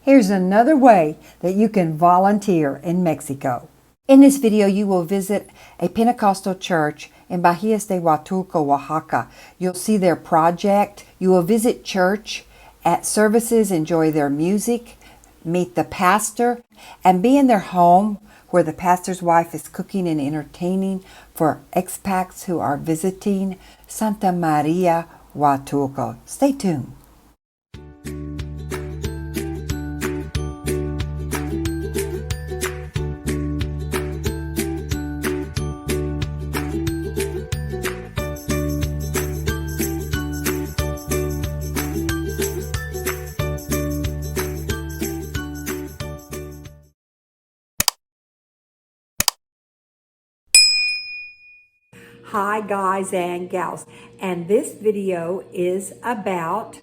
Here's another way that you can volunteer in Mexico. In this video, you will visit a Pentecostal church in Patios de Huatulco, Oaxaca. You'll see their project. You will visit church at services, enjoy their music, meet the pastor, and be in their home where the pastor's wife is cooking and entertaining for expats who are visiting Santa Maria, Huatulco. Stay tuned. Hi guys and gals, and this video is about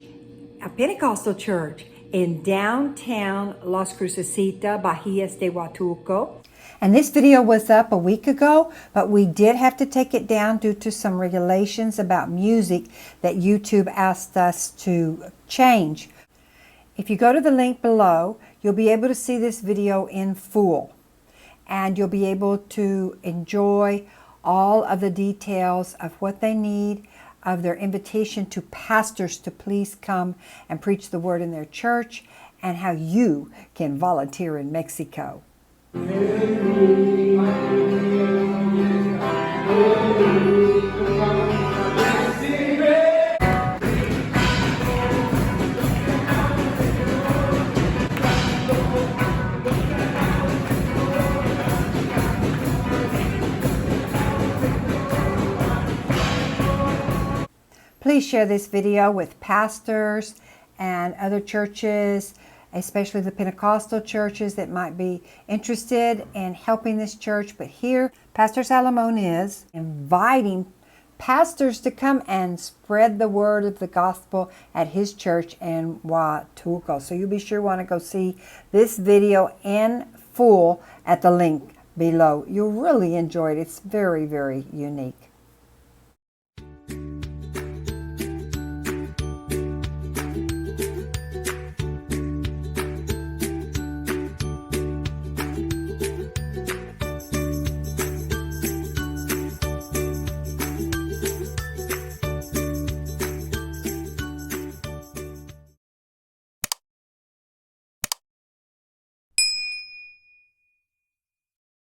a Pentecostal church in downtown Las Crucesitas, Patios de Huatulco. And this video was up a week ago, but we did have to take it down due to some regulations about music that YouTube asked us to change. If you go to the link below, you'll be able to see this video in full, and you'll be able to enjoy all of the details of what they need, of their invitation to pastors to please come and preach the word in their church, and how you can volunteer in Mexico. Please share this video with pastors and other churches, especially the Pentecostal churches that might be interested in helping this church. But here, Pastor Salomon is inviting pastors to come and spread the word of the gospel at his church in Huatulco. So you'll be sure to want to go see this video in full at the link below. You'll really enjoy it. It's very, very unique.